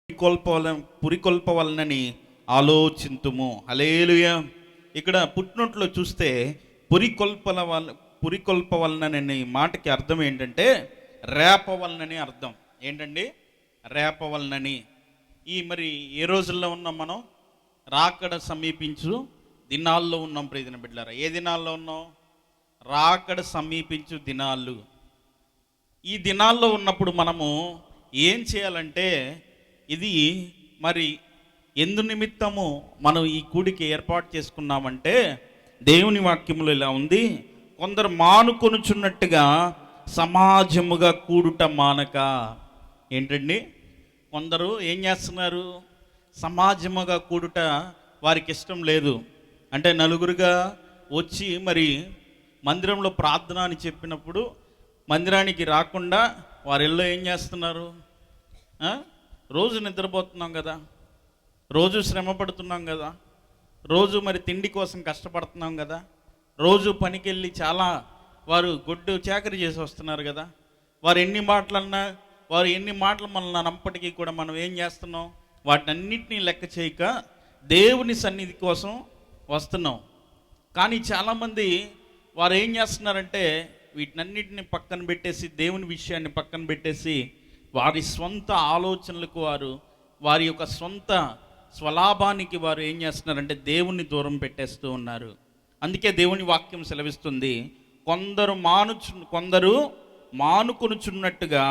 పురికొల్పవలనని ఆలోచింతుము. హల్లెలూయా. ఇక్కడ పుట్టినట్లో చూస్తే పురికొల్పవలనని మాటకి అర్థం ఏంటంటే రేపవలనని అర్థం. ఏంటండి? రేపవలనని. మరి ఏ రోజుల్లో ఉన్నాం మనం? రాకడ సమీపించు దినాల్లో ఉన్నాం ప్రియమైన బిడ్డలారా. ఏ దినాల్లో ఉన్నాం? రాకడ సమీపించు దినాలు. ఈ దినాల్లో ఉన్నప్పుడు మనము ఏం చేయాలంటే, ఇది మరి ఎందు నిమిత్తము మనం ఈ కూడికి ఏర్పాటు చేసుకున్నామంటే, దేవుని వాక్యములో ఇలా ఉంది, కొందరు మానుకొనుచున్నట్టుగా సమాజముగా కూడుట మానక. ఏంటండి? కొందరు ఏం చేస్తున్నారు? సమాజముగా కూడుట వారికి ఇష్టం లేదు. అంటే నలుగురుగా వచ్చి మరి మందిరంలో ప్రార్థన అని చెప్పినప్పుడు మందిరానికి రాకుండా వారి ఇళ్ళలో ఏం చేస్తున్నారు? రోజు నిద్రపోతున్నాం కదా, రోజు శ్రమ పడుతున్నాం కదా, రోజు మరి తిండి కోసం కష్టపడుతున్నాం కదా, రోజు పనికి వెళ్ళి చాలా వారు గొడ్డు చాకరీ చేసి వస్తున్నారు కదా. వారు ఎన్ని మాటలన్నా, వారు ఎన్ని మాటలు మనల్ని అన్నప్పటికీ కూడా మనం ఏం చేస్తున్నాం? వాటన్నిటినీ లెక్క చేయక దేవుని సన్నిధి కోసం వస్తున్నాం. కానీ చాలామంది వారు ఏం చేస్తున్నారంటే, వీటినన్నిటిని పక్కన పెట్టేసి, దేవుని విషయాన్ని పక్కన పెట్టేసి, వారి స్వంత ఆలోచనలకు వారి యొక్క సొంత స్వలాభానికి వారు ఏం చేస్తున్నారంటే దేవుణ్ణి దూరం పెట్టేస్తూ ఉన్నారు. అందుకే దేవుని వాక్యం సెలవిస్తుంది, కొందరు మానుకొనుచున్నట్టుగా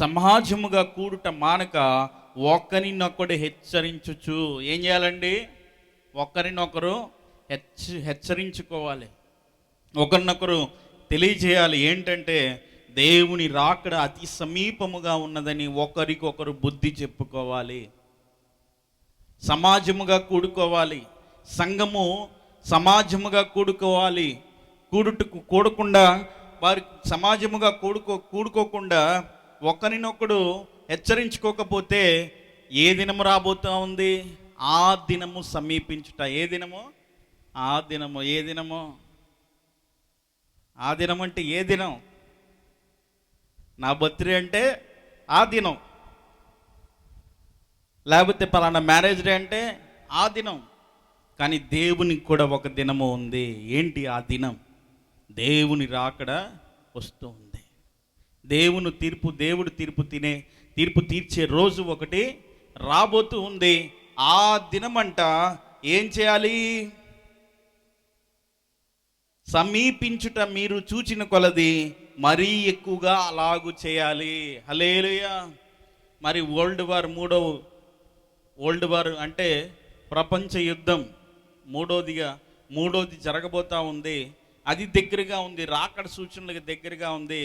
సమాజముగా కూడుట మానక ఒకరినొకడు హెచ్చరించుచు. ఏం చేయాలండి? ఒకరినొకరు హెచ్చరించుకోవాలి, ఒకరినొకరు తెలియజేయాలి. ఏంటంటే, దేవుని రాకడ అతి సమీపముగా ఉన్నదని ఒకరికొకరు బుద్ధి చెప్పుకోవాలి. సమాజముగా కూడుకోవాలి, సంఘము సమాజముగా కూడుకోవాలి. కూడకుండా వారి సమాజముగా కూడుకోకుండా ఒకరినొకడు హెచ్చరించుకోకపోతే ఏ దినము రాబోతూ ఉంది? ఆ దినము సమీపించుట. ఏ దినము? ఆ దినము. ఏ దినము? ఆ దినం అంటే ఏ దినం? నా బర్త్డే అంటే ఆ దినం, లేకపోతే పలానా మ్యారేజ్ డే అంటే ఆ దినం. కానీ దేవునికి కూడా ఒక దినము ఉంది. ఏంటి ఆ దినం? దేవుని రాకడ వస్తూ ఉంది. దేవుడు తీర్పు తీర్చే రోజు ఒకటి రాబోతూ ఉంది. ఆ దినమంట ఏం చేయాలి? సమీపించుట మీరు చూచిన కొలది మరీ ఎక్కువగా అలాగూ చేయాలి. హల్లెలూయా. మరి వరల్డ్ వార్ అంటే ప్రపంచ యుద్ధం మూడోది జరగబోతా ఉంది. అది దగ్గరగా ఉంది, రాకడ సూచనలకు దగ్గరగా ఉంది.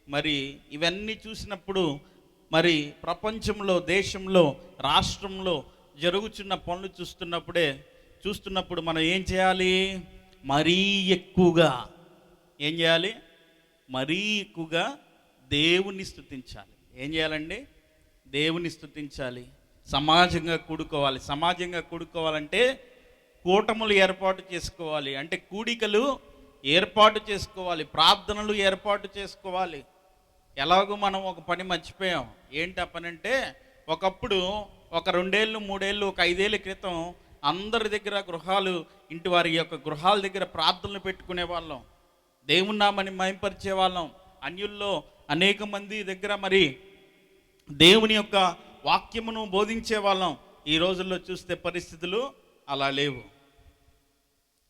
మరి ఇవన్నీ చూసినప్పుడు, మరి ప్రపంచంలో, దేశంలో, రాష్ట్రంలో జరుగుతున్న పనులు చూస్తున్నప్పుడు మనం ఏం చేయాలి? మరీ ఎక్కువగా ఏం చేయాలి? మరీ ఎక్కువగా దేవుని స్తుతించాలి. ఏం చేయాలండి? దేవుని స్తుతించాలి. సమాజంగా కూడుకోవాలంటే కూటములు ఏర్పాటు చేసుకోవాలి. అంటే కూడికలు ఏర్పాటు చేసుకోవాలి, ప్రార్థనలు ఏర్పాటు చేసుకోవాలి. ఎలాగో మనం ఒక పని మర్చిపోయాం. ఏంటి ఆ పని అంటే, ఒకప్పుడు ఒక 2 ఏళ్ళు 3 ఏళ్ళు ఒక 5 ఏళ్ళ క్రితం అందరి దగ్గర ఇంటి వారి యొక్క గృహాల దగ్గర ప్రార్థనలు పెట్టుకునే వాళ్ళం, దేవుని నామని మహింపరిచే వాళ్ళం. అన్యుల్లో అనేక మంది దగ్గర మరి దేవుని యొక్క వాక్యమును బోధించే వాళ్ళం. ఈ రోజుల్లో చూస్తే పరిస్థితులు అలా లేవు.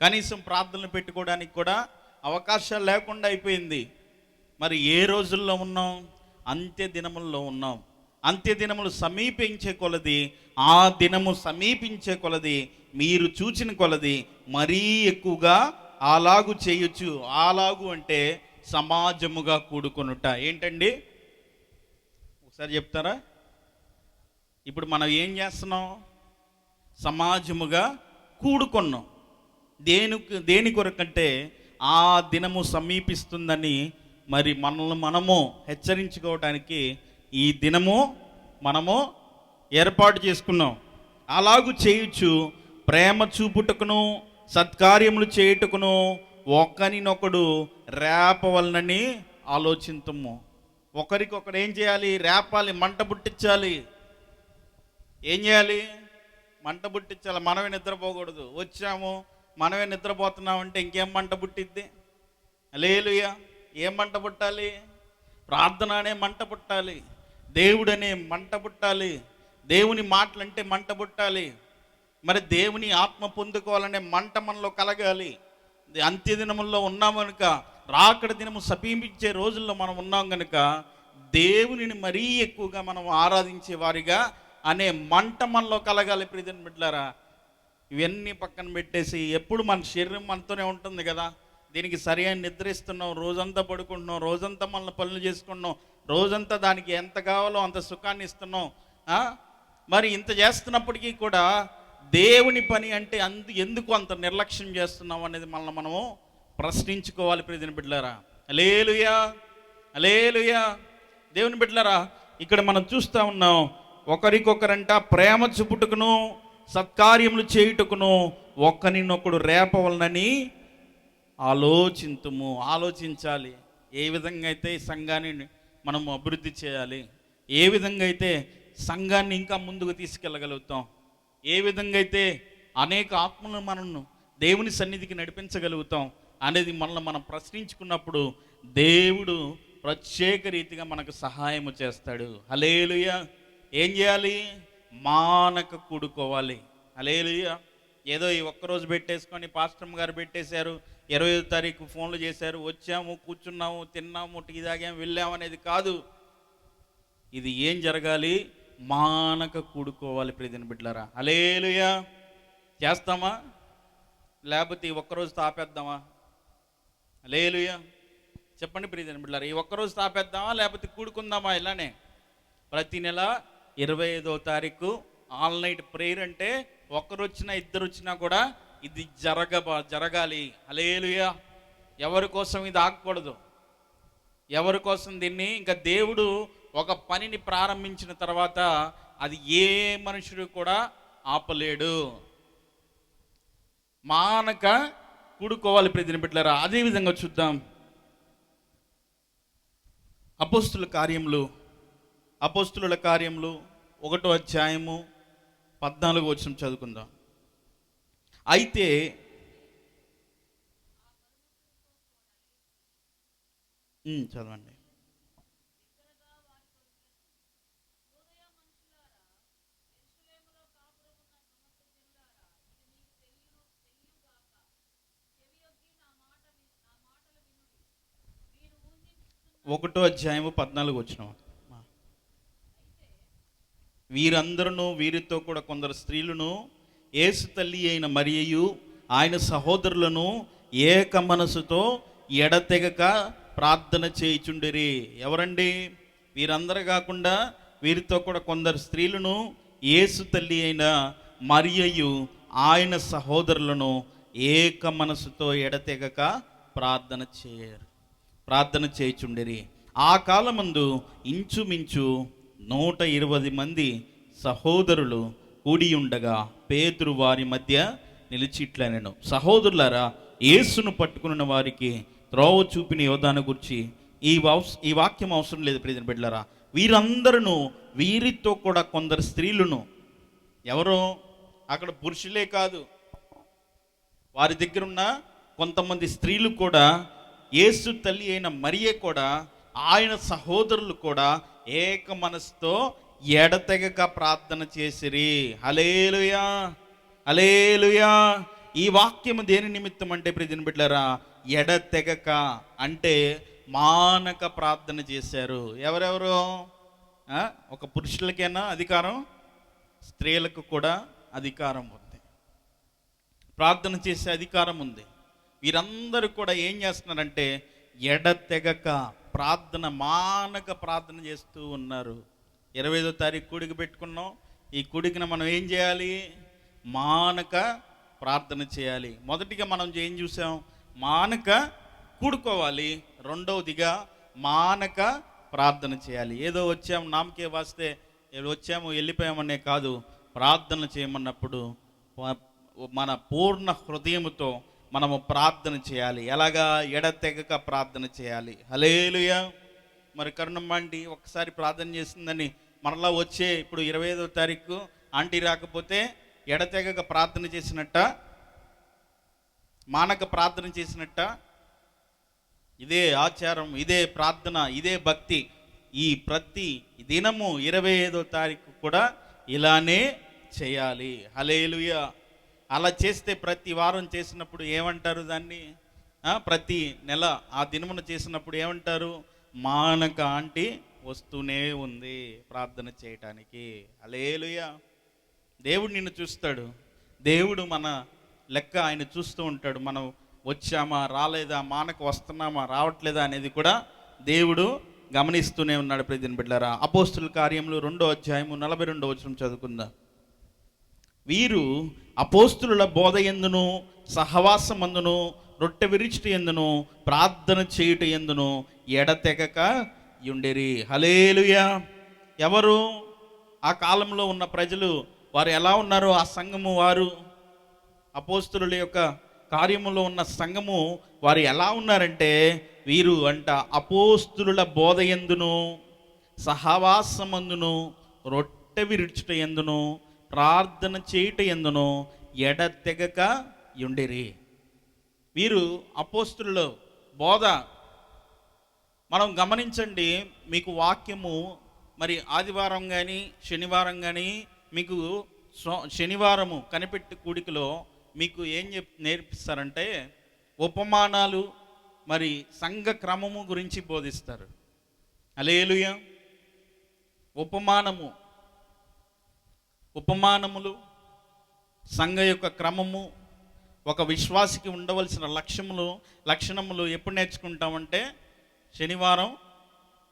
కనీసం ప్రార్థనలు పెట్టుకోవడానికి కూడా అవకాశాలు లేకుండా అయిపోయింది. మరి ఏ రోజుల్లో ఉన్నాం? అంత్య దినముల్లో ఉన్నాం. అంత్య దినములు సమీపించే కొలది, ఆ దినము సమీపించే కొలది, మీరు చూచిన కొలది మరీ ఎక్కువగా అలాగు చేయొచ్చు. అలాగు అంటే సమాజముగా కూడుకొనుట. ఏంటండి? ఒకసారి చెప్తారా? ఇప్పుడు మనం ఏం చేస్తున్నాం? సమాజముగా కూడుకున్నాం. దేని కొరకంటే ఆ దినము సమీపిస్తుందని మరి మనము హెచ్చరించుకోవడానికి ఈ దినము మనము ఏర్పాటు చేసుకున్నాం. అలాగూ చేయొచ్చు. ప్రేమ చూపుటకును సత్కార్యములు చేయుటకును ఒకరినొకడు రేపవలనని ఆలోచించము. ఒకరికొకరు ఏం చేయాలి? రేపాలి, మంట పుట్టించాలి. ఏం చేయాలి? మంట పుట్టించాలి. మనమే నిద్రపోకూడదు. వచ్చాము మనమే నిద్రపోతున్నామంటే ఇంకేం మంట పుట్టిద్ది? హల్లెలూయా. ఏం మంట పుట్టాలి? ప్రార్థన అనే మంట పుట్టాలి, దేవుడనే మంట పుట్టాలి, దేవుని మాటలంటే మంట పుట్టాలి. మరి దేవుని ఆత్మ పొందుకోవాలనే మంట మనలో కలగాలి. అంత్యదినముల్లో ఉన్నాం కనుక, రాకడ దినము సమీపించే రోజుల్లో మనం ఉన్నాం కనుక దేవునిని మరీ ఎక్కువగా మనం ఆరాధించే వారిగా అనే మంట మనలో కలగాలి. ప్రియమైన బిడ్డలారా, ఇవన్నీ పక్కన పెట్టేసి ఎప్పుడు మన శరీరం మనతోనే ఉంటుంది కదా, దీనికి సరైన నిద్రిస్తున్నాం, రోజంతా పడుకుంటున్నాం, రోజంతా మన పనులు చేసుకుంటున్నాం, రోజంతా దానికి ఎంత కావాలో అంత సుఖాన్ని ఇస్తున్నాం. మరి ఇంత చేస్తున్నప్పటికీ కూడా దేవుని పని అంటే ఎందుకు అంత నిర్లక్ష్యం చేస్తున్నాం అనేది మనము ప్రశ్నించుకోవాలి. ప్రియమైన బిడ్డలారా, హల్లెలూయా, హల్లెలూయా. దేవుని బిడ్డలారా, ఇక్కడ మనం చూస్తూ ఉన్నాం, ఒకరికొకరంట ప్రేమ చూపుటకును సత్కార్యములు చేయుటకును ఒకరినొకడు రేపవలనని ఆలోచించాలి. ఏ విధంగా అయితే ఈ సంఘాన్ని మనం అభివృద్ధి చేయాలి, ఏ విధంగా అయితే సంఘాన్ని ఇంకా ముందుకు తీసుకెళ్ళగలుగుతాం, ఏ విధంగా అయితే అనేక ఆత్మలను మనను దేవుని సన్నిధికి నడిపించగలుగుతాం అనేది మనల్ని మనం ప్రశ్నించుకున్నప్పుడు దేవుడు ప్రత్యేక రీతిగా మనకు సహాయము చేస్తాడు. హల్లెలూయా. ఏం చేయాలి? మానక కూడుకోవాలి. హల్లెలూయా. ఏదో ఈ ఒక్కరోజు పెట్టేసుకొని పాస్టర్ గారు పెట్టేశారు, 25వ తారీఖు ఫోన్లు చేశారు, వచ్చాము, కూర్చున్నాము, తిన్నాము, టీ తాగాము, వెళ్ళాము అనేది కాదు. ఇది ఏం జరగాలి? మానక కూడుకోవాలి. ప్రియమైన బిడ్డలారా, హల్లెలూయా. చేస్తామా? లేకపోతే ఈ ఒక్కరోజు తాపేద్దామా? హల్లెలూయా. చెప్పండి ప్రియమైన బిడ్డలారా, ఈ ఒక్కరోజు తాపేద్దామా లేకపోతే కూడుకుందామా? ఇలానే ప్రతి నెల 25వ తారీఖు ఆల్ నైట్ ప్రేయర్ అంటే ఒక్కరు వచ్చినా ఇద్దరు వచ్చినా కూడా ఇది జరగాలి. హల్లెలూయా. ఎవరి కోసం ఇది ఆగకూడదు, ఎవరి కోసం దీన్ని. ఇంకా దేవుడు ఒక పనిని ప్రారంభించిన తర్వాత అది ఏ మనుషుడు కూడా ఆపలేడు. మానక కూడుకోవాలి. ప్రియమైన బిడ్డలారా, అదేవిధంగా చూద్దాం, అపోస్తుల కార్యములు 1వ అధ్యాయము 14వ వచనం చదువుకుందాం. అయితే చదవండి. ఒకటో అధ్యాయము 14వ వచనం. వీరందరూ వీరితో కూడా కొందరు స్త్రీలను యేసు తల్లి అయిన మరియయు ఆయన సహోదరులను ఏక మనసుతో ఎడతెగక ప్రార్థన చేయుచుండిరి. ఎవరండి? వీరందరూ కాకుండా వీరితో కూడా కొందరు స్త్రీలను యేసు తల్లి అయిన మరియయు ఆయన సహోదరులను ఏక మనసుతో ఎడతెగక ప్రార్థన చేయుచుండిరి. ఆ కాలమందు ఇంచుమించు 120 మంది సహోదరులు కూడి ఉండగా పేతురు వారి మధ్య నిలిచిట్లనెను, సహోదరులారా, యేసును పట్టుకున్న వారికి త్రోవ చూపిన యోధాను గురించి ఈ వాక్యం అవసరం లేదు. ప్రియమైన బిడ్డలారా, వీరందరూ వీరితో కూడా కొందరు స్త్రీలను, ఎవరో అక్కడ పురుషులే కాదు, వారి దగ్గర ఉన్న కొంతమంది స్త్రీలు కూడా, యేసు తల్లి అయిన మరియే కూడా, ఆయన సహోదరులు కూడా ఏక మనసుతో ఎడతెగక ప్రార్థన చేసిరి. హల్లెలూయా, హల్లెలూయా. ఈ వాక్యము దేని నిమిత్తం అంటే ప్రియమైన బిడ్డలారా, ఎడతెగక అంటే మానక ప్రార్థన చేశారు. ఎవరెవరు? ఒక పురుషులకైనా అధికారం, స్త్రీలకు కూడా అధికారం ఉంది, ప్రార్థన చేసే అధికారం ఉంది. వీరందరూ కూడా ఏం చేస్తున్నారంటే ఎడతెగక మానక ప్రార్థన చేస్తూ ఉన్నారు. 25వ తారీఖు కూడిక పెట్టుకున్నాం. ఈ కూడికను మనం ఏం చేయాలి? మానక ప్రార్థన చేయాలి. మొదటిగా మనం ఏం చూసాం? మానక కూడుకోవాలి. రెండవదిగా మానక ప్రార్థన చేయాలి. ఏదో వచ్చాము, నామకే వాస్తే వచ్చాము వెళ్ళిపోయామనే కాదు, ప్రార్థన చేయమన్నప్పుడు మన పూర్ణ హృదయముతో మనము ప్రార్థన చేయాలి. ఎలాగా? ఎడతెగక ప్రార్థన చేయాలి. హల్లెలూయా. మరి కరుణమ్మండి ఒకసారి ప్రార్థన చేసిందని మరలా వచ్చే ఇప్పుడు 25వ తారీఖు ఆంటీ రాకపోతే ఎడతెగక ప్రార్థన చేసినట్ట, మానక ప్రార్థన చేసినట్ట. ఇదే ఆచారం, ఇదే ప్రార్థన, ఇదే భక్తి. ఈ ప్రతి దినము 25వ తారీఖు కూడా ఇలానే చేయాలి. హల్లెలూయా. అలా చేస్తే ప్రతి వారం చేసినప్పుడు ఏమంటారు దాన్ని? ప్రతి నెల ఆ దినమున చేసినప్పుడు ఏమంటారు? మానక ఆంటీ వస్తూనే ఉంది ప్రార్థన చేయటానికి. హల్లెలూయా. దేవుడు నిన్ను చూస్తాడు. దేవుడు మన లెక్క ఆయన చూస్తూ ఉంటాడు. మనం వచ్చామా, రాలేదా, మానక వస్తున్నామా, రావట్లేదా అనేది కూడా దేవుడు గమనిస్తూనే ఉన్నాడు. ప్రియమైన బిడ్డలారా, అపోస్తుల కార్యములు 2వ అధ్యాయము 42వ వచనం చదువుకుందాం. వీరు అపోస్తుల బోధ యందును, సహవాసమందును, రొట్టె విరుచుట యందును, ప్రార్థన చేయుట యందును ఎడతెగక యుండిరి. హల్లెలూయా. ఎవరు? ఆ కాలంలో ఉన్న ప్రజలు. వారు ఎలా ఉన్నారు? ఆ సంఘము వారు, అపోస్తుల యొక్క కార్యములో ఉన్న సంఘము వారు ఎలా ఉన్నారంటే, వీరు అంట అపోస్తుల బోధ యందును, సహవాసమందును, రొట్టె విరుచుట యందును, ప్రార్థన చేయుట యందును ఎడతెగక యుండిరి. వీరు అపోస్తుల బోధ. మనం గమనించండి, మీకు వాక్యము మరి ఆదివారం కానీ శనివారం కానీ మీకు శనివారము కనిపెట్టి కూడికలో మీకు ఏం నేర్పిస్తారంటే ఉపమానాలు, మరి సంఘ క్రమము గురించి బోధిస్తారు. హల్లెలూయా. ఉపమానములు, సంఘ యొక్క క్రమము, ఒక విశ్వాసికి ఉండవలసిన లక్షణములు ఎప్పుడు నేర్చుకుంటామంటే శనివారం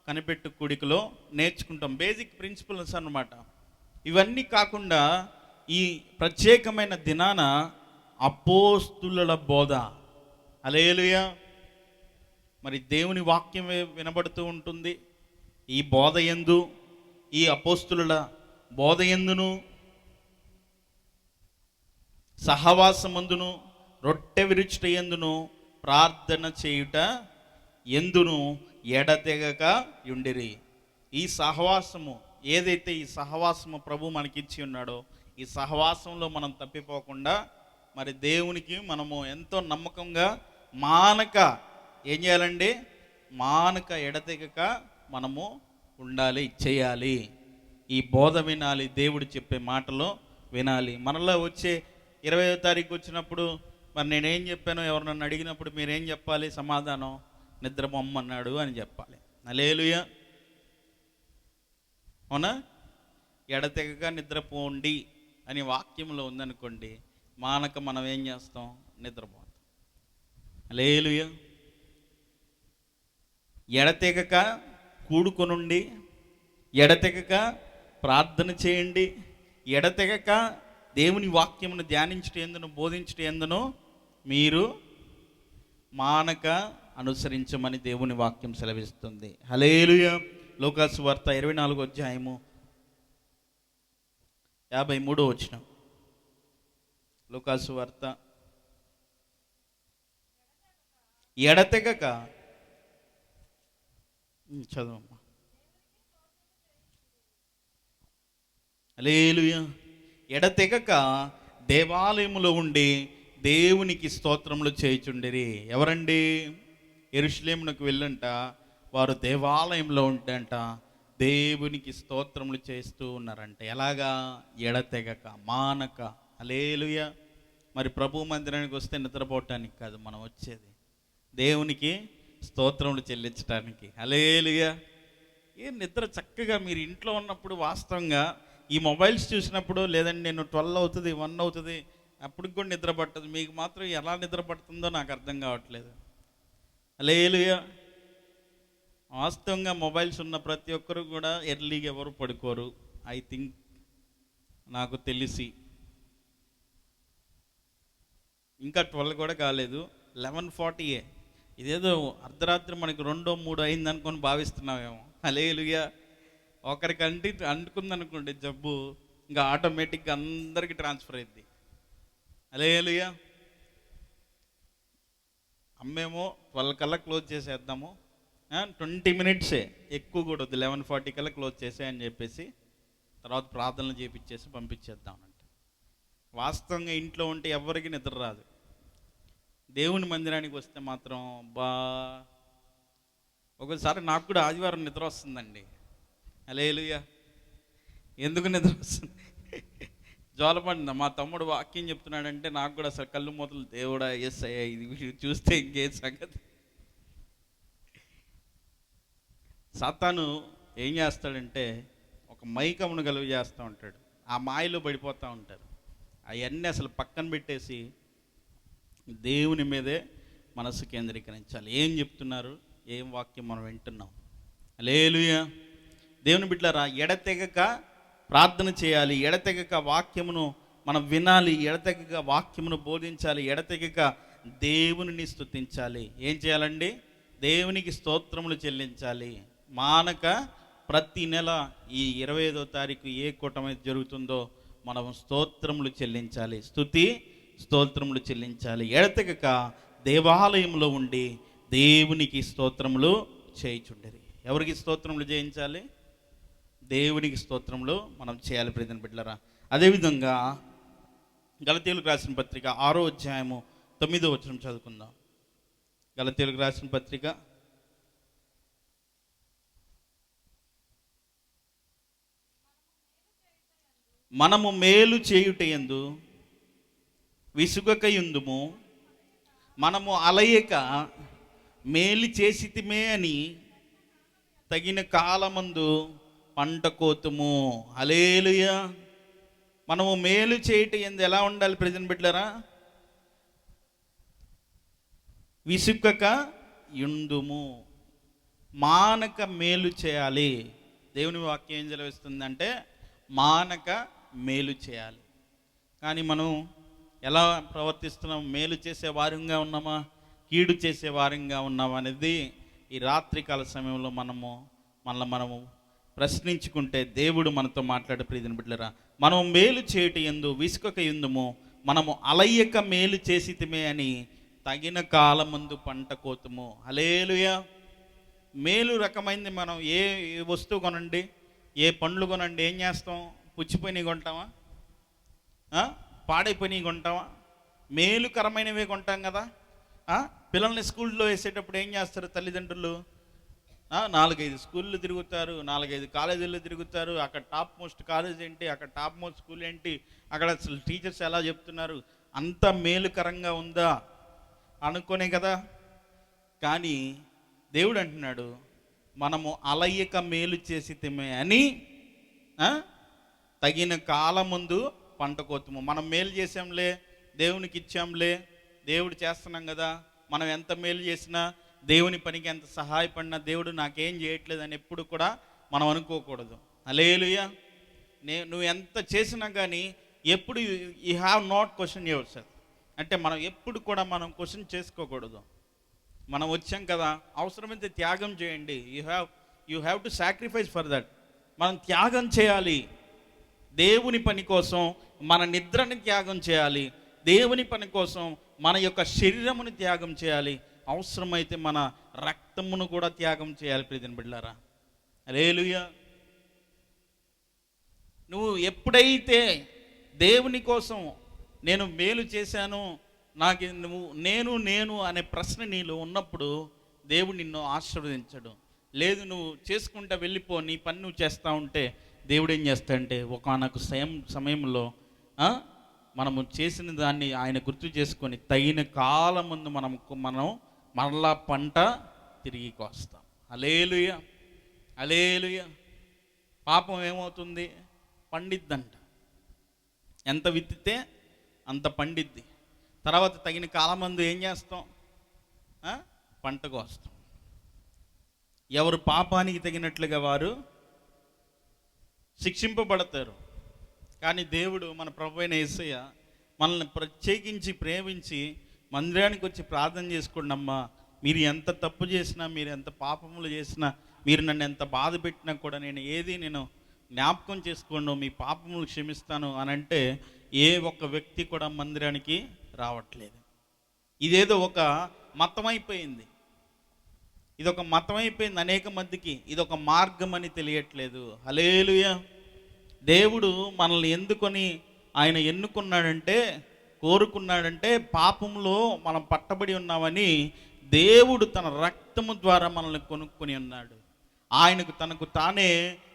కనిపెట్టు కూడికలో నేర్చుకుంటాం. బేసిక్ ప్రిన్సిపల్స్ అన్నమాట. ఇవన్నీ కాకుండా ఈ ప్రత్యేకమైన దినాన అపోస్తుల బోధ. హల్లెలూయా. మరి దేవుని వాక్యం వినబడుతూ ఉంటుంది. ఈ బోధ యందు, ఈ అపోస్తుల బోధ యందును, సహవాసమందును, రొట్టె విరుచుట యందును, ప్రార్థన చేయుట ఎందును ఎడతెగక యుండిరి. ఈ సహవాసము ఏదైతే ఈ సహవాసము ప్రభు మనకిచ్చి ఉన్నాడో, ఈ సహవాసంలో మనం తప్పిపోకుండా మరి దేవునికి మనము ఎంతో నమ్మకంగా మానక ఏం చేయాలండి? మానక ఎడతెగక మనము ఉండాలి, చేయాలి. ఈ బోధ వినాలి, దేవుడు చెప్పే మాటలు వినాలి. మనలో వచ్చే 20వ తారీఖు వచ్చినప్పుడు మరి నేనేం చెప్పాను, ఎవరు నన్ను అడిగినప్పుడు మీరేం చెప్పాలి? సమాధానం నిద్రపోమ్మన్నాడు అని చెప్పాలి. హల్లెలూయా. అవునా? ఎడతెగక నిద్రపోండి అని వాక్యంలో ఉందనుకోండి, మానక మనం ఏం చేస్తాం? నిద్రపోతాం. హల్లెలూయా. ఎడతెగక కూడుకొనుండి, ఎడతెగక ప్రార్థన చేయండి, ఎడతెగక దేవుని వాక్యమును ధ్యానించుట ఎందును, బోధించుట ఎందును మీరు మానక అనుసరించమని దేవుని వాక్యం సెలవిస్తుంది. హల్లెలూయా. లూకాసు వార్త 24వ అధ్యాయము 53వ వచనం. లూకాసు వార్త ఎడతెగక చదవమ్మా. హల్లెలూయా. ఎడతెగక దేవాలయములో ఉండి దేవునికి స్తోత్రములు చేయుచుండిరి. ఎవరండి? యెరూషలేమునకు వెళ్ళంట వారు దేవాలయంలో ఉంటంట దేవునికి స్తోత్రములు చేస్తూ ఉన్నారంట. ఎలాగా? ఎడతెగక, మానక. హల్లెలూయా. మరి ప్రభు మందిరానికి వస్తే నిద్రపోవటానికి కాదు మనం వచ్చేది, దేవునికి స్తోత్రములు చెల్లించడానికి. హల్లెలూయా. నిద్ర చక్కగా మీరు ఇంట్లో ఉన్నప్పుడు వాస్తవంగా ఈ మొబైల్స్ చూసినప్పుడు, లేదండి నేను 12 అవుతుంది 1 అవుతుంది అప్పుడు కూడా నిద్ర పట్టదు. మీకు మాత్రం ఎలా నిద్ర పడుతుందో నాకు అర్థం కావట్లేదు. హల్లెలూయా. వాస్తవంగా మొబైల్స్ ఉన్న ప్రతి ఒక్కరు కూడా ఎర్లీగా ఎవరు పడుకోరు. ఐ థింక్, నాకు తెలిసి ఇంకా 12 కూడా కాలేదు, 11:40. ఇదేదో అర్ధరాత్రి మనకి 2, 3 అయింది అనుకొని భావిస్తున్నామేమో. హల్లెలూయా. ఒకరికి అంటుకుందనుకోండి జబ్బు, ఇంకా ఆటోమేటిక్గా అందరికీ ట్రాన్స్ఫర్ అయింది. హల్లెలూయా. అమ్మేమో 12 కల్లా క్లోజ్ చేసేద్దాము, 20 మినిట్సే ఎక్కువ కూడా వద్దు, 11:40 కల్లా క్లోజ్ చేసే అని చెప్పేసి తర్వాత ప్రార్థనలు చేపించేసి పంపించేద్దామనంటే, వాస్తవంగా ఇంట్లో ఉంటే ఎవరికి నిద్ర రాదు. దేవుని మందిరానికి వస్తే మాత్రం ఒకసారి నాకు కూడా ఆదివారం నిద్ర వస్తుందండి. హల్లెలూయా. ఎందుకు నిద్ర వస్తుంది? జోలపడిందా మా తమ్ముడు వాక్యం చెప్తున్నాడంటే నాకు కూడా అసలు కళ్ళు మూతలు, దేవుడా ఎస్ అయ్యా, ఇది చూస్తే ఇంకే సంగతి. సాతాను ఏం చేస్తాడంటే ఒక మైకమును కలుగు చేస్తూ ఉంటాడు, ఆ మాయలో పడిపోతూ ఉంటారు. అవన్నీ అసలు పక్కన పెట్టేసి దేవుని మీదే మనసు కేంద్రీకరించాలి. ఏం చెప్తున్నారు, ఏం వాక్యం మనం వింటున్నాం? హల్లెలూయా. దేవుని బిడ్డలారా, ఎడతెగక ప్రార్థన చేయాలి, ఎడతెగక వాక్యమును మనం వినాలి, ఎడతెగక వాక్యమును బోధించాలి, ఎడతెగక దేవునిని స్తుతించాలి. ఏం చేయాలండి? దేవునికి స్తోత్రములు చెల్లించాలి. మానక ప్రతి నెల ఈ 25వ తారీఖు ఏ కూటమి జరుగుతుందో మనం స్తోత్రములు చెల్లించాలి, స్తోత్రములు చెల్లించాలి. ఎడతెగక దేవాలయంలో ఉండి దేవునికి స్తోత్రములు చేయుచుండేది. ఎవరికి స్తోత్రములు చేయించాలి? దేవునికి స్తోత్రములు మనం చేయాలి ప్రియమైన బిడ్డలారా. అదేవిధంగా గలతీయులకు రాసిన పత్రిక 6వ అధ్యాయము 9వ వచనం చదువుకుందాం. గలతీయులకు రాసిన పత్రిక 'మనము మేలు చేయుటయందు విసుగకయుందుము, మనము అలయక మేలు చేసితిమే అని తగిన కాలమందు పంట కోతుము.' హల్లెలూయా. మనము మేలు చేయటయందు ఎలా ఉండాలి ప్రెజెంట్ బిడ్డలారా? విసుగక యుందుము, మానక మేలు చేయాలి. దేవుని వాక్యం ఏం సెలవిస్తుందంటే మానక మేలు చేయాలి. కానీ మనం ఎలా ప్రవర్తిస్తున్నాం? మేలు చేసే వారంగా ఉన్నామా, కీడు చేసే వారంగా ఉన్నామా అనేది ఈ రాత్రికాల సమయంలో మనము ప్రశ్నించుకుంటే దేవుడు మనతో మాట్లాడే ప్రియమైన బిడ్డలారా, మనం మేలు చేయటం యందు విసుకక యుందుము, మనము అలయ్యక మేలు చేసితిమే అని తగిన కాలమందు పంట కోతుము. హల్లెలూయా. మేలు రకమైంది. మనం ఏ వస్తువు కొనండి, ఏ పండ్లు కొనండి, ఏం చేస్తాం? పుచ్చిపోయినవి కొంటామా? పాడైపోయినవి కొంటామా? మేలుకరమైనవే కొంటాం కదా. పిల్లల్ని స్కూల్లో వేసేటప్పుడు ఏం చేస్తారు తల్లిదండ్రులు? 4-5 స్కూళ్ళు తిరుగుతారు, 4-5 కాలేజీల్లో తిరుగుతారు. అక్కడ టాప్ మోస్ట్ కాలేజ్ ఏంటి, అక్కడ టాప్ మోస్ట్ స్కూల్ ఏంటి, అక్కడ అసలు టీచర్స్ ఎలా చెప్తున్నారు, అంత మేలుకరంగా ఉందా అనుకోనే కదా. కానీ దేవుడు అంటున్నాడు, మనము అలయ్యక మేలు చేసితిమే అని తగిన కాలమందు పంట కోతుము. మనం మేలు చేసాంలే, దేవునికి ఇచ్చాంలే, దేవుడు చేస్తున్నాం కదా, మనం ఎంత మేలు చేసినా, దేవుని పనికి ఎంత సహాయపడినా దేవుడు నాకేం చేయట్లేదు అని ఎప్పుడు కూడా మనం అనుకోకూడదు. హల్లెలూయా. నువ్వు ఎంత చేసినా కానీ ఎప్పుడు you have not question your self. అంటే మనం ఎప్పుడు కూడా మనం క్వశ్చన్ చేసుకోకూడదు. మనం వచ్చాం కదా, అవసరమైతే త్యాగం చేయండి. You have to sacrifice for that. మనం త్యాగం చేయాలి దేవుని పని కోసం. మన నిద్రని త్యాగం చేయాలి దేవుని పని కోసం. మన యొక్క శరీరమును త్యాగం చేయాలి. అవసరమైతే మన రక్తమును కూడా త్యాగం చేయాలి ప్రియమైన బిడ్డలారా. హల్లెలూయా. నువ్వు ఎప్పుడైతే దేవుని కోసం నేను మేలు చేశాను, నాకు నేను అనే ప్రశ్న నీలో ఉన్నప్పుడు దేవుడు నిన్ను ఆశీర్వదించడు. లేదు, నువ్వు చేసుకుంటా వెళ్ళిపో, నీ పని నువ్వు చేస్తూ ఉంటే దేవుడు ఏం చేస్తాడంటే ఒకానొక సమయంలో మనము చేసిన దాన్ని ఆయన గుర్తు చేసుకొని తగిన కాలమందు మనం మరలా పంట తిరిగి కోస్తాం. హల్లెలూయా. హల్లెలూయా. పాపం ఏమవుతుంది? పండిద్దంట. ఎంత విత్తితే అంత పండిద్ది. తర్వాత తగిన కాలమందు ఏం చేస్తాం? పంట కోస్తాం. ఎవరు పాపానికి తగినట్లుగా వారు శిక్షింపబడతారు. కానీ దేవుడు, మన ప్రభువైన యేసయ్య మనల్ని ప్రత్యేకించి ప్రేమించి మందిరానికి వచ్చి ప్రార్థన చేసుకోండి అమ్మా, మీరు ఎంత తప్పు చేసినా, మీరు ఎంత పాపములు చేసినా, మీరు నన్ను ఎంత బాధ పెట్టినా కూడా నేను జ్ఞాపకం చేసుకోండి, మీ పాపములు క్షమిస్తాను అని అంటే ఏ ఒక్క వ్యక్తి కూడా మందిరానికి రావట్లేదు. ఇదేదో ఒక మతమైపోయింది. ఇదొక మతమైపోయింది అనేక మందికి. ఇదొక మార్గం అని తెలియట్లేదు. హల్లెలూయా. దేవుడు మనల్ని ఎందుకొని ఆయన ఎన్నుకున్నాడంటే, కోరుకున్నాడంటే, పాపంలో మనం పట్టబడి ఉన్నామని దేవుడు తన రక్తము ద్వారా మనల్ని కొనుక్కొని ఉన్నాడు. ఆయనకు తనకు తానే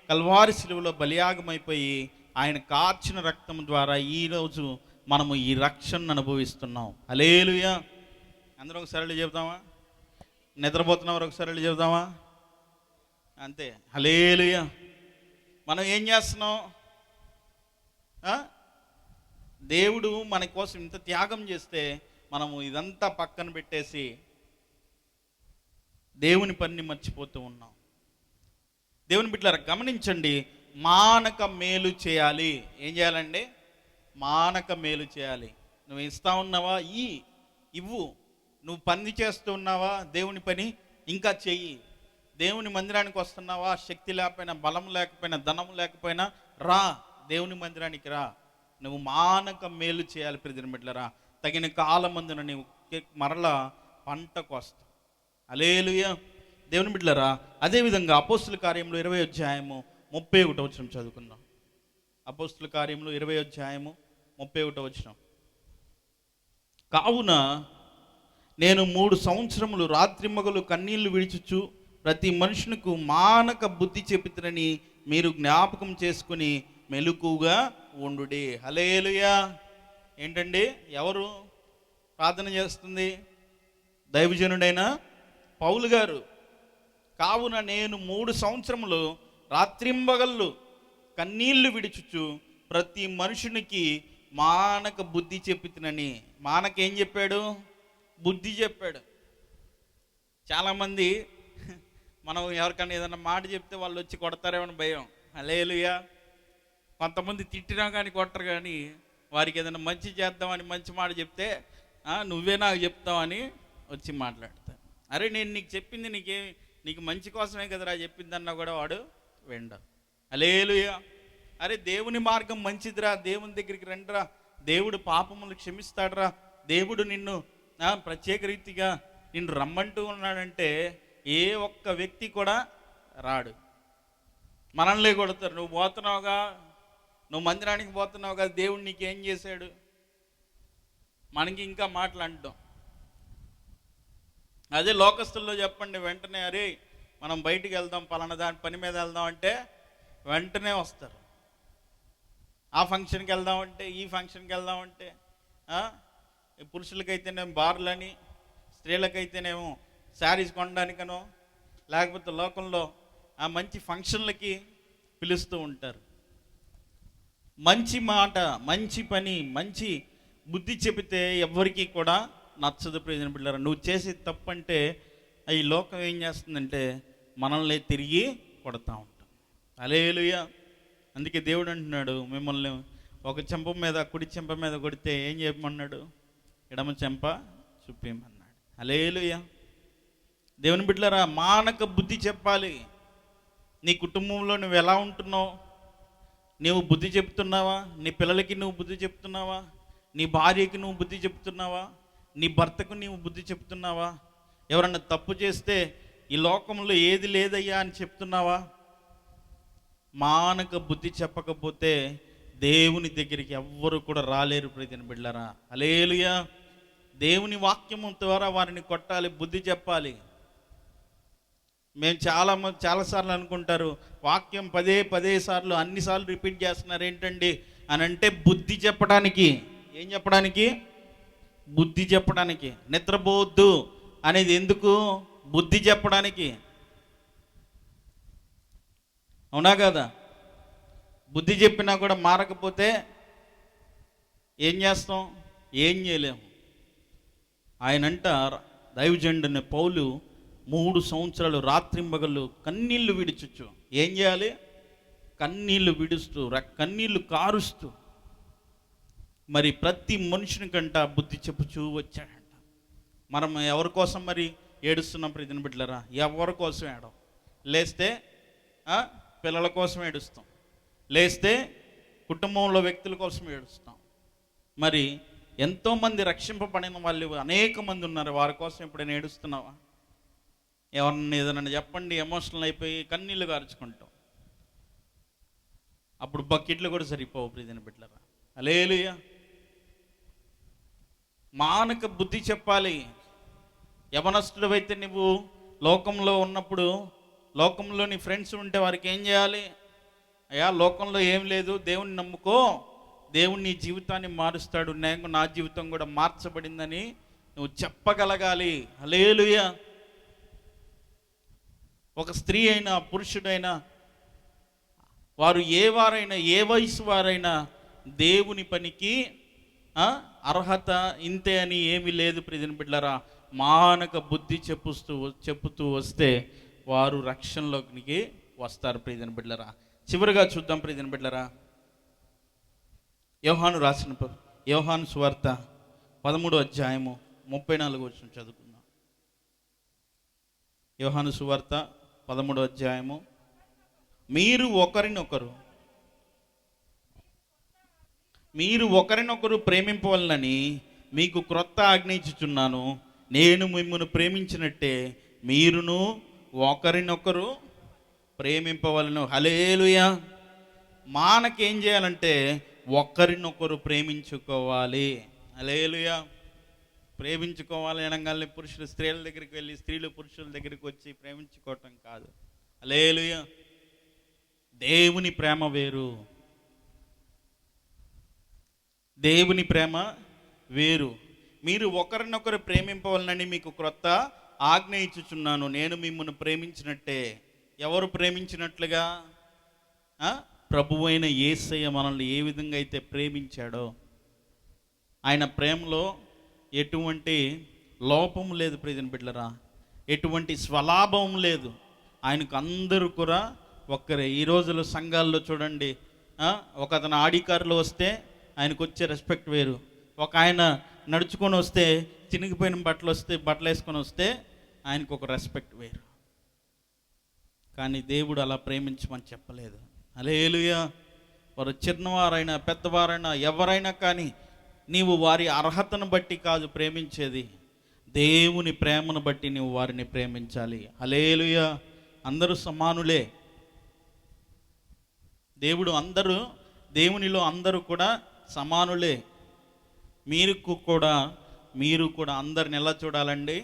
కల్వారి శిలువలో బలియాగమైపోయి ఆయన కార్చిన రక్తం ద్వారా ఈరోజు మనము ఈ రక్షణను అనుభవిస్తున్నాం. హల్లెలూయా. అందరం ఒకసారి చెబుతామా? నిద్రపోతున్నవారు ఒకసారి చెబుతామా? అంతే. హల్లెలూయా. మనం ఏం చేస్తున్నాం? దేవుడు మన కోసం ఇంత త్యాగం చేస్తే మనము ఇదంతా పక్కన పెట్టేసి దేవుని పనిని మర్చిపోతూ ఉన్నాం. దేవుని బిడ్డలారా గమనించండి, మానక మేలు చేయాలి. ఏం చేయాలండి? మానక మేలు చేయాలి. నువ్వు ఇస్తా ఉన్నావా? ఇవ్వు. నువ్వు పని చేస్తూ ఉన్నావా? దేవుని పని ఇంకా చెయ్యి. దేవుని మందిరానికి వస్తున్నావా? శక్తి లేకపోయినా, బలం లేకపోయినా, ధనం లేకపోయినా రా, దేవుని మందిరానికి రా. నువ్వు మానక మేలు చేయాలి. ప్రియమైన బిడ్డలారా, తగిన కాలమందున నువ్వు మరలా పంటకు వస్తావు. హల్లెలూయా. దేవుని బిడ్డలారా, అదేవిధంగా అపోస్తుల కార్యములు 20వ అధ్యాయము 31వ వచనం చదువుకుందాం. అపోస్తుల కార్యములు 20వ అధ్యాయము 31వ వచనం. కావున నేను 3 సంవత్సరములు రాత్రింబగలు కన్నీళ్లు విడిచుచు ప్రతి మనుషునికి మానక బుద్ధి చెబుతునని మీరు జ్ఞాపకం చేసుకుని మెలకుగా ఉండుడి. హల్లెలూయా. ఏంటండి? ఎవరు ప్రార్థన చేస్తుంది? దైవజనుడైన పౌలు గారు. కావున నేను 3 సంవత్సరములు రాత్రింబగళ్ళు కన్నీళ్లు విడిచుచు ప్రతి మనుషునికి మానక బుద్ధి చెప్పుతునని. మానక ఏం చెప్పాడు? బుద్ధి చెప్పాడు. చాలామంది మనం ఎవరికైనా ఏదైనా మాట చెప్తే వాళ్ళు వచ్చి కొడతారేమని భయం. హల్లెలూయా. కొంతమంది తిట్టినా కానీ కొట్టరు, కానీ వారికి ఏదైనా మంచి చేద్దామని మంచి మాట చెప్తే నువ్వే నాకు చెప్తావని వచ్చి మాట్లాడతారు. అరే నేను నీకు చెప్పింది నీకు మంచి కోసమే కదరా చెప్పిందన్నా కూడా వాడు వెండ. హల్లెలూయా. అరే దేవుని మార్గం మంచిదిరా, దేవుని దగ్గరికి రండిరా, దేవుడు పాపములు క్షమిస్తాడురా, దేవుడు నిన్ను ప్రత్యేక రీతిగా నిన్ను రమ్మంటూ ఉన్నాడంటే ఏ ఒక్క వ్యక్తి కూడా రాడు. మనల్ని కొడతారు. నువ్వు పోతున్నావుగా, నువ్వు మందిరానికి పోతున్నావుగా, దేవుడు నీకేం చేశాడు? మనకి ఇంకా మాట్లాడటం. అదే లోకస్తుల్లో చెప్పండి, వెంటనే అరే మనం బయటికి వెళ్దాం, పలానా దాని పని మీద వెళ్దాం అంటే వెంటనే వస్తారు. ఆ ఫంక్షన్కి వెళ్దామంటే, ఈ ఫంక్షన్కి వెళ్దామంటే, పురుషులకైతేనేమో బార్లని, స్త్రీలకైతేనేమో శారీస్ కొనడానికనో లేకపోతే లోకంలో ఆ మంచి ఫంక్షన్లకి పిలుస్తూ ఉంటారు. మంచి మాట, మంచి పని, మంచి బుద్ధి చెబితే ఎవరికి కూడా నచ్చదు. ప్రియమైన బిడ్డలారా, నువ్వు చేసే తప్పు అంటే ఈ లోకం ఏం చేస్తుందంటే మనల్ని తిరిగి కొడతా ఉంటాం. హల్లెలూయా. అందుకే దేవుడు అంటున్నాడు, మిమ్మల్ని ఒక చెంప మీద, కుడి చెంప మీద కొడితే ఏం చెప్పమన్నాడు? ఎడమ చెంప చూపించమన్నాడు. హల్లెలూయా. దేవుని బిడ్డలారా, మానక బుద్ధి చెప్పాలి. నీ కుటుంబంలో నువ్వు ఎలా ఉంటున్నావు? నీవు బుద్ధి చెప్తున్నావా? నీ పిల్లలకి నువ్వు బుద్ధి చెప్తున్నావా? నీ భార్యకి నువ్వు బుద్ధి చెప్తున్నావా? నీ భర్తకు నీవు బుద్ధి చెప్తున్నావా? ఎవరన్నా తప్పు చేస్తే ఈ లోకంలో ఏది లేదయ్యా అని చెప్తున్నావా? మానక బుద్ధి చెప్పకపోతే దేవుని దగ్గరికి ఎవ్వరు కూడా రాలేరు. ప్రియమైన బిడ్డలారా, హల్లెలూయా. దేవుని వాక్యము ద్వారా వారిని కొట్టాలి, బుద్ధి చెప్పాలి. మేము చాలాసార్లు అనుకుంటారు, వాక్యం పదే సార్లు అన్నిసార్లు రిపీట్ చేస్తున్నారు ఏంటండి అని అంటే బుద్ధి చెప్పడానికి. ఏం చెప్పడానికి? బుద్ధి చెప్పడానికి. నిద్రపోవద్దు అనేది ఎందుకు? బుద్ధి చెప్పడానికి. అవునా కదా? బుద్ధి చెప్పినా కూడా మారకపోతే ఏం చేస్తాం? ఏం చేయలేము. ఆయనంట దైవజనుడైన పౌలు 3 సంవత్సరాలు రాత్రింబగళ్ళు కన్నీళ్లు విడిచుచ్చు. ఏం చేయాలి? కన్నీళ్లు విడుస్తూ, కన్నీళ్లు కారుస్తూ మరి ప్రతి మనుషుని కంట బుద్ధి చెప్పుచూ వచ్చాడంట. మనం ఎవరి కోసం మరి ఏడుస్తున్నాం? ప్రియమైన బిడ్డలారా, ఎవరి కోసం ఏడం? లేస్తే పిల్లల కోసం ఏడుస్తాం, లేస్తే కుటుంబంలో వ్యక్తుల కోసం ఏడుస్తాం. మరి ఎంతోమంది రక్షింపబడిన వాళ్ళు అనేక మంది ఉన్నారు, వారి కోసం ఎప్పుడైనా ఏడుస్తున్నావా? ఎవరిని ఏదైనా చెప్పండి, ఎమోషనల్ అయిపోయి కన్నీళ్ళు గార్చుకుంటాం. అప్పుడు బకెట్లు కూడా సరిపోవు ప్రియమైన బిడ్డలారా. హల్లెలూయా. మానక బుద్ధి చెప్పాలి. యవనస్తుడు అయితే నువ్వు లోకంలో ఉన్నప్పుడు, లోకంలో నీ ఫ్రెండ్స్ ఉంటే వారికి ఏం చేయాలి? అయ్యా లోకంలో ఏం లేదు, దేవుణ్ణి నమ్ముకో, దేవుడు నీ జీవితాన్ని మారుస్తాడు, నేను నా జీవితం కూడా మార్చబడిందని నువ్వు చెప్పగలగాలి. హల్లెలూయా. ఒక స్త్రీ అయినా పురుషుడైనా వారు ఏ వారైనా ఏ వయసు వారైనా దేవుని పనికి అర్హత ఇంతే అని ఏమీ లేదు ప్రియమైన బిడ్డలారా. మానక బుద్ధి చెప్పుతూ వస్తే వారు రక్షణలోకి వస్తారు ప్రియమైన బిడ్డలారా. చివరిగా చూద్దాం ప్రియమైన బిడ్డలారా, యోహాను సువార్త 13వ అధ్యాయము 34వ వచనం చదువుకుందాం. యోహాను సువార్త 13వ అధ్యాయము. మీరు ఒకరినొకరు ప్రేమింపవలనని మీకు క్రొత్త ఆజ్ఞ ఇచ్చుచున్నాను, నేను మిమ్మల్ని ప్రేమించినట్టే మీరును ఒకరినొకరు ప్రేమింపవలను. హల్లెలూయా. మానకేం చేయాలంటే ఒకరినొకరు ప్రేమించుకోవాలి. హల్లెలూయా. ప్రేమించుకోవాలి అనగానే పురుషులు స్త్రీల దగ్గరికి వెళ్ళి, స్త్రీలు పురుషుల దగ్గరికి వచ్చి ప్రేమించుకోవటం కాదు. హల్లెలూయా. దేవుని ప్రేమ వేరు, దేవుని ప్రేమ వేరు. మీరు ఒకరినొకరు ప్రేమింపవలనని మీకు క్రొత్త ఆజ్ఞ ఇచ్చుచున్నాను, నేను మిమ్మల్ని ప్రేమించినట్టే. ఎవరు ప్రేమించినట్లుగా? ప్రభువైన యేసయ్య మనల్ని ఏ విధంగా అయితే ప్రేమించాడో, ఆయన ప్రేమలో ఎటువంటి లోపం లేదు ప్రియమైన బిడ్డలారా, ఎటువంటి స్వలాభం లేదు. ఆయనకు అందరూ కూడా ఒక్కరే. ఈ రోజుల్లో సంఘాల్లో చూడండి, ఒక అతను ఆడి కారులో వస్తే ఆయనకు వచ్చే రెస్పెక్ట్ వేరు, ఒక ఆయన నడుచుకొని వస్తే చినిగిపోయిన బట్టలు వేసుకొని వస్తే ఆయనకు ఒక రెస్పెక్ట్ వేరు. కానీ దేవుడు అలా ప్రేమించమని చెప్పలేదు. హల్లెలూయా. వారు చిన్నవారైనా పెద్దవారైనా ఎవరైనా కానీ నీవు వారి అర్హతను బట్టి కాదు ప్రేమించేది, దేవుని ప్రేమను బట్టి నీవు వారిని ప్రేమించాలి. హల్లెలూయా. అందరూ సమానులే. దేవునిలో అందరూ కూడా సమానులే. మీరు కూడా అందరిని ఎలా చూడాలండి?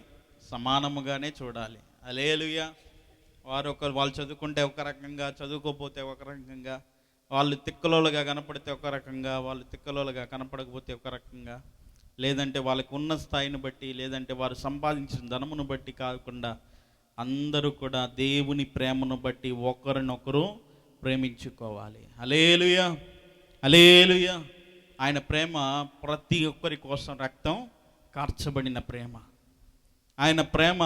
సమానముగానే చూడాలి. హల్లెలూయా. వాళ్ళు చదువుకుంటే ఒక రకంగా, చదువుకోకపోతే ఒక రకంగా, వాళ్ళు తిక్కలోలుగా కనపడితే ఒక రకంగా, వాళ్ళు తిక్కలోలుగా కనపడకపోతే ఒక రకంగా, లేదంటే వాళ్ళకు ఉన్న స్థాయిని బట్టి, లేదంటే వారు సంపాదించిన ధనమును బట్టి కాకుండా అందరూ కూడా దేవుని ప్రేమను బట్టి ఒకరినొకరు ప్రేమించుకోవాలి. హల్లెలూయా. హల్లెలూయా. ఆయన ప్రేమ ప్రతి ఒక్కరి కోసం రక్తం కార్చబడిన ప్రేమ. ఆయన ప్రేమ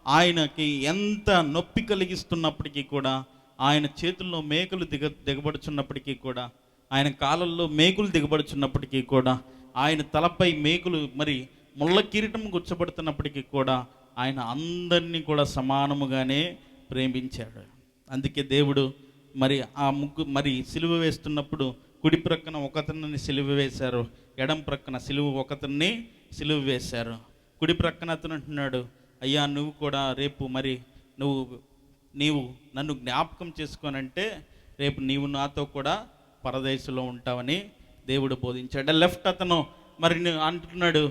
ఆయనకి ఎంత నొప్పి కలిగిస్తున్నప్పటికీ కూడా, ఆయన చేతుల్లో మేకులు దిగబడుచున్నప్పటికీ కూడా, ఆయన కాళ్ళల్లో మేకులు దిగబడుచున్నప్పటికీ కూడా, ఆయన తలపై మేకులు మరి ముళ్ళ కిరీటం గుచ్చబడుతున్నప్పటికీ కూడా ఆయన అందరినీ కూడా సమానముగానే ప్రేమించాడు. అందుకే దేవుడు మరి సిలువ వేస్తున్నప్పుడు కుడి ప్రక్కన ఒకతన్ని సిలువ వేశారు, ఎడం ప్రక్కన ఒకతన్ని సిలువ వేశారు. కుడి ప్రక్కన అతను అంటున్నాడు, అయ్యా నువ్వు కూడా రేపు మరి నీవు నన్ను జ్ఞాపకం చేసుకోనంటే రేపు నీవు నాతో కూడా పరదేశంలో ఉంటావని దేవుడు బోధించాడు. లెఫ్ట్ అతను మరి అంటున్నాడు,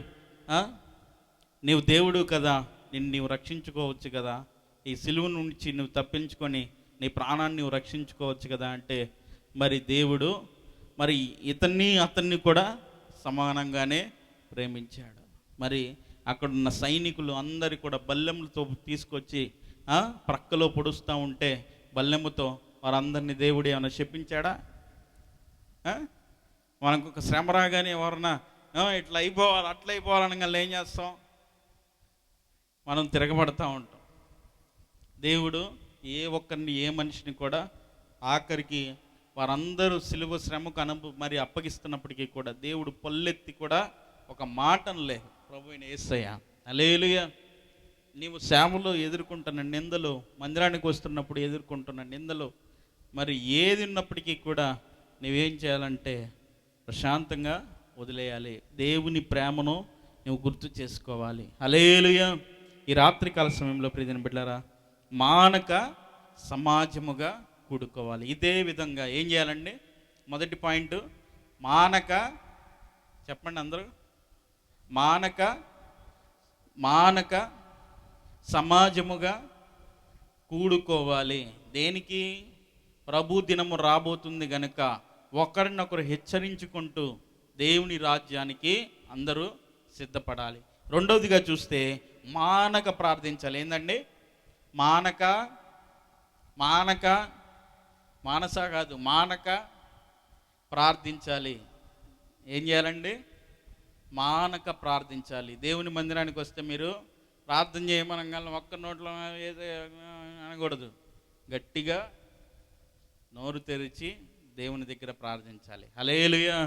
నీవు దేవుడు కదా, నీవు రక్షించుకోవచ్చు కదా, ఈ సిలువ నుంచి నువ్వు తప్పించుకొని నీ ప్రాణాన్ని నువ్వు రక్షించుకోవచ్చు కదా అంటే, మరి దేవుడు మరి అతన్ని కూడా సమానంగానే ప్రేమించాడు. మరి అక్కడున్న సైనికులు అందరి కూడా బల్లెములతో తీసుకొచ్చి ప్రక్కలో పొడుస్తూ ఉంటే బల్లెముతో వారందరినీ దేవుడు ఏమైనా చెప్పించాడా? మనకు ఒక శ్రమ రాగానే ఎవరన్నా ఇట్లా అయిపోవాలి అట్లా అయిపోవాలనగా ఏం చేస్తాం? మనం తిరగబడతా ఉంటాం. దేవుడు ఏ ఒక్కరిని ఏ మనిషిని కూడా ఆఖరికి వారందరూ సిలువ శ్రమకు మరి అప్పగిస్తున్నప్పటికీ కూడా దేవుడు పల్లెత్తి కూడా ఒక మాటను లేదు, ప్రభువైన యేసయ్య. హల్లెలూయా. నీవు సేవలో ఎదుర్కొంటున్న నిందలు, మందిరానికి వస్తున్నప్పుడు ఎదుర్కొంటున్న నిందలు, మరి ఏది ఉన్నప్పటికీ కూడా నువ్వేం చేయాలంటే ప్రశాంతంగా వదిలేయాలి. దేవుని ప్రేమను నువ్వు గుర్తు చేసుకోవాలి. హల్లెలూయా. ఈ రాత్రికాల సమయంలో ప్రియమైన బిడ్డలారా, మానక సమాజముగా కూడుకోవాలి. ఇదే విధంగా ఏం చేయాలండి? మొదటి పాయింట్, మానక, చెప్పండి అందరూ, మానక మానక సమాజముగా కూడుకోవాలి. దేనికి? ప్రభు దినము రాబోతుంది గనుక ఒకరినొకరు హెచ్చరించుకుంటూ దేవుని రాజ్యానికి అందరూ సిద్ధపడాలి. రెండవదిగా చూస్తే మానక ప్రార్థించాలి. ఏందండి? మానక మానక మానస కాదు, మానక ప్రార్థించాలి. ఏం చేయాలండి? మానక ప్రార్థించాలి. దేవుని మందిరానికి వస్తే మీరు ప్రార్థన చేయమనగానే ఒక్క నోట్లో ఏదో అనకూడదు. గట్టిగా నోరు తెరిచి దేవుని దగ్గర ప్రార్థించాలి. హల్లెలూయా.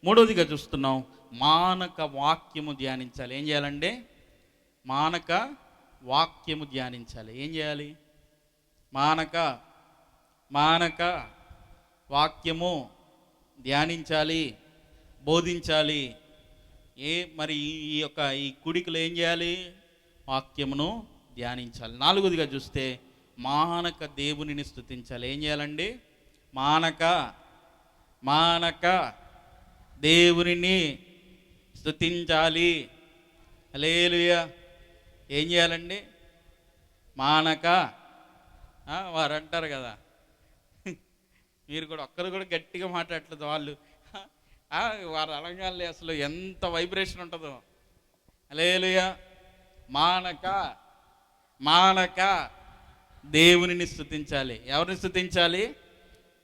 మూడవదిగా చూస్తున్నాం, మానక వాక్యము ధ్యానించాలి. ఏం చేయాలండి? మానక వాక్యము ధ్యానించాలి. ఏం చేయాలి? మానక వాక్యము ధ్యానించాలి, బోధించాలి. మరి ఈ కుడికలు ఏం చేయాలి? వాక్యమును ధ్యానించాలి. నాలుగోదిగా చూస్తే మానక దేవునిని స్తుతించాలి. ఏం చేయాలండి? మానక దేవునిని స్తుతించాలి. హల్లెలూయా. ఏం చేయాలండి? మానక, వారు అంటారు కదా, మీరు కూడా ఒక్కరు కూడా గట్టిగా మాట్లాడట్లేదు. వాళ్ళు వారు అలంగానే అసలు ఎంత వైబ్రేషన్ ఉంటుందో. హల్లెలూయా. మానక దేవునిని స్తుతించాలి. ఎవరిని స్తుతించాలి?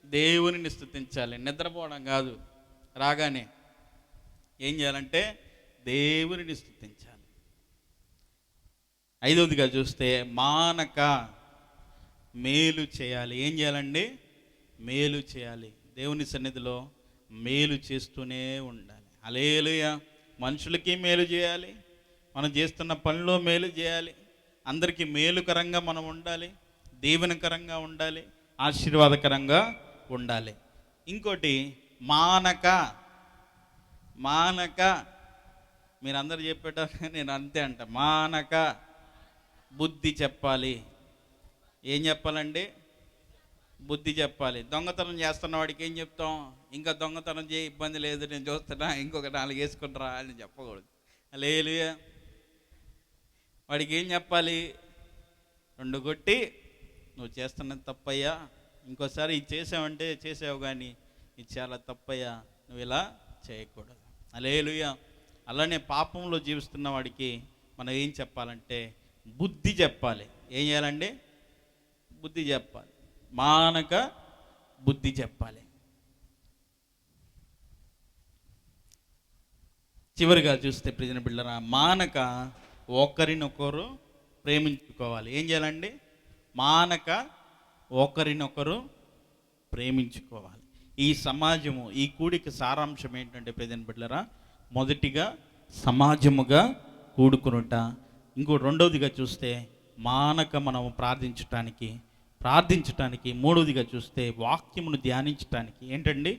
దేవునిని స్తుతించాలి. నిద్రపోవడం కాదు, రాగానే ఏం చేయాలంటే దేవునిని స్తుతించాలి. ఐదవదిగా చూస్తే మానక మేలు చేయాలి. ఏం చేయాలండి? మేలు చేయాలి. దేవుని సన్నిధిలో మేలు చేస్తూనే ఉండాలి. హల్లెలూయా. మనుషులకి మేలు చేయాలి, మనం చేస్తున్న పనిలో మేలు చేయాలి, అందరికీ మేలుకరంగా మనం ఉండాలి, దీవెనకరంగా ఉండాలి, ఆశీర్వాదకరంగా ఉండాలి. ఇంకోటి మానక మీరందరూ చెప్పేటప్పుడు నేను అంతే అంట. మానక బుద్ధి చెప్పాలి. ఏం చెప్పాలండి? బుద్ధి చెప్పాలి. దొంగతనం చేస్తున్న వాడికి ఏం చెప్తాం? ఇంకా దొంగతనం చేయ, ఇబ్బంది లేదు, నేను చూస్తున్నా, ఇంకొక 4 వేసుకుంటారా అని చెప్పకూడదు. హల్లెలూయా. వాడికి ఏం చెప్పాలి? 2 కొట్టి, నువ్వు చేస్తున్నది తప్పయ్యా, ఇంకోసారి ఇది చేసావంటే చేసావు, కానీ ఇది చాలా తప్పయ్యా, నువ్వు ఇలా చేయకూడదు. హల్లెలూయా. అలానే పాపంలో జీవిస్తున్న వాడికి మనం ఏం చెప్పాలంటే బుద్ధి చెప్పాలి. ఏం చేయాలండి? బుద్ధి చెప్పాలి. మానక బుద్ధి చెప్పాలి. చివరిగా చూస్తే ప్రియమైన బిడ్డలారా, మానక ఒకరినొకరు ప్రేమించుకోవాలి. ఏం చేయాలండి? మానక ఒకరినొకరు ప్రేమించుకోవాలి. ఈ సమాజము, ఈ కూడిక సారాంశం ఏంటంటే ప్రియమైన బిడ్డలారా, మొదటిగా సమాజముగా కూడుకునుట. ఇంకో రెండవదిగా చూస్తే మానక మనం ప్రార్థించటానికి. మూడవదిగా చూస్తే వాక్యమును ధ్యానించటానికి. ఏంటండి?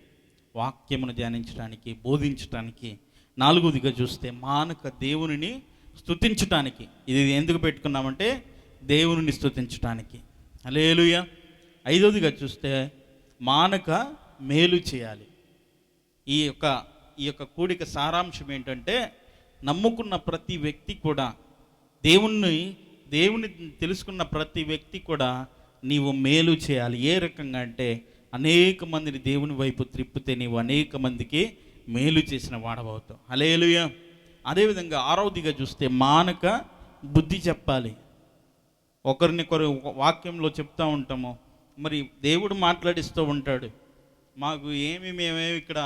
వాక్యమును ధ్యానించటానికి, బోధించటానికి. నాలుగవదిగా చూస్తే మానక దేవునిని స్తుతించటానికి. ఇది ఎందుకు పెట్టుకున్నామంటే దేవునిని స్తుతించటానికి. హల్లెలూయా. ఐదవదిగా చూస్తే మానక మేలు చేయాలి. ఈ యొక్క కూడిక సారాంశం ఏంటంటే నమ్ముకున్న ప్రతి వ్యక్తి కూడా, దేవుని తెలుసుకున్న ప్రతి వ్యక్తి కూడా నీవు మేలు చేయాలి. ఏ రకంగా అంటే అనేక మందిని దేవుని వైపు త్రిప్పితే నీవు అనేక మందికి మేలు చేసిన వాడవవుతావు. హల్లెలూయా. అదేవిధంగా ఆరవదిగా చూస్తే మానక బుద్ధి చెప్పాలి. ఒకరినొకరు వాక్యంలో చెప్తూ ఉంటాము, మరి దేవుడు మాట్లాడిస్తూ ఉంటాడు. మాకు మేమేమి ఇక్కడ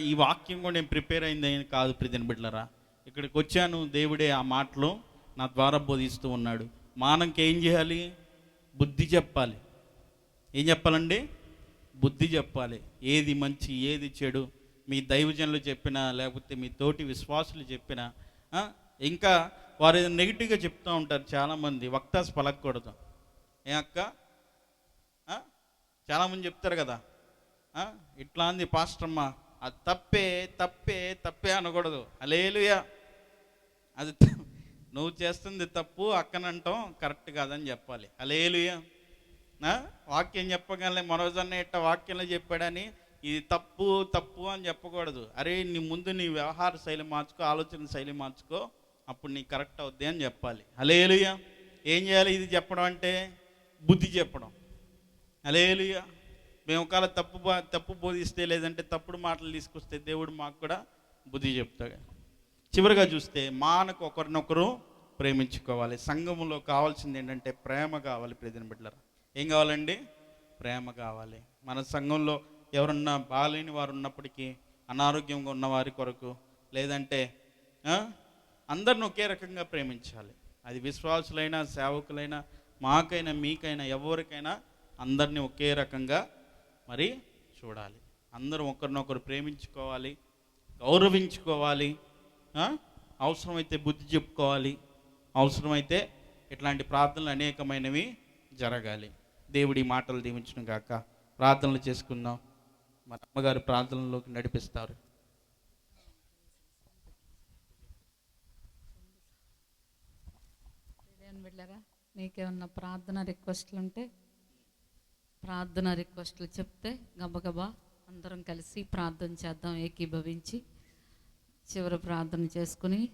ఈ వాక్యం కూడా నేను ప్రిపేర్ అయిందని కాదు ప్రియమైన బిడ్డలారా, ఇక్కడికి వచ్చాను, దేవుడే ఆ మాటలు నా ద్వారా బోధిస్తూ ఉన్నాడు. మానక ఏం చేయాలి? బుద్ధి చెప్పాలి. ఏం చెప్పాలండి? బుద్ధి చెప్పాలి. ఏది మంచి, ఏది చెడు, మీ దైవజనులు చెప్పినా, లేకపోతే మీ తోటి విశ్వాసులు చెప్పినా, ఇంకా వారు ఏదో నెగిటివ్గా చెప్తూ ఉంటారు చాలామంది. వక్తాస్ పలకూడదు. అక్క చాలామంది చెప్తారు కదా, ఇట్లా అంది పాస్టర్మ్మ, అది తప్పే అనకూడదు. హల్లెలూయా. అది నువ్వు చేస్తుంది తప్పు, అక్కనంటాం కరెక్ట్ కాదని చెప్పాలి. హల్లెలూయా. ఆ? వాక్యం చెప్పగానే మనోజన్న ఇట్ట వాక్యంలో చెప్పాడని ఇది తప్పు తప్పు అని చెప్పకూడదు. అరే నీ ముందు నీ వ్యవహార శైలి మార్చుకో, ఆలోచన శైలి మార్చుకో, అప్పుడు నీకు కరెక్ట్ అవుద్ది అని చెప్పాలి. హల్లెలూయా. ఏం చేయాలి ఇది చెప్పడం అంటే? బుద్ధి చెప్పడం. హల్లెలూయా. మేము ఒకవేళ తప్పు బోధిస్తే, లేదంటే తప్పుడు మాటలు తీసుకొస్తే దేవుడు మాకు కూడా బుద్ధి చెప్తాడు. చివరిగా చూస్తే మానకు ఒకరినొకరు ప్రేమించుకోవాలి. సంఘములో కావాల్సింది ఏంటంటే ప్రేమ కావాలి. ప్రియమైన బిడ్డలారా, ఏం కావాలండి? ప్రేమ కావాలి. మన సంఘంలో ఎవరన్నా బాలేని వారు ఉన్నప్పటికీ, అనారోగ్యంగా ఉన్న వారి కొరకు, లేదంటే అందరిని ఒకే రకంగా ప్రేమించాలి. అది విశ్వాసులైనా, సేవకులైనా, మాకైనా, మీకైనా, ఎవరికైనా అందరినీ ఒకే రకంగా మరి చూడాలి. అందరూ ఒకరినొకరు ప్రేమించుకోవాలి, గౌరవించుకోవాలి. అవసరమైతే బుద్ధి చెప్పుకోవాలి. అవసరమైతే ఇట్లాంటి ప్రార్థనలు అనేకమైనవి జరగాలి. దేవుడి మాటలు దీవించును గాక. ప్రార్థనలు చేసుకుందాం. మన అమ్మగారు ప్రార్థనలోకి నడిపిస్తారు. బిడ్డలారా, మీకేమన్నా ప్రార్థన రిక్వెస్ట్లు ఉంటే రిక్వెస్ట్లు చెప్తే గబగబా అందరం కలిసి ప్రార్థన చేద్దాం. ఏకీభవించి చివరి ప్రార్థన చేసుకుని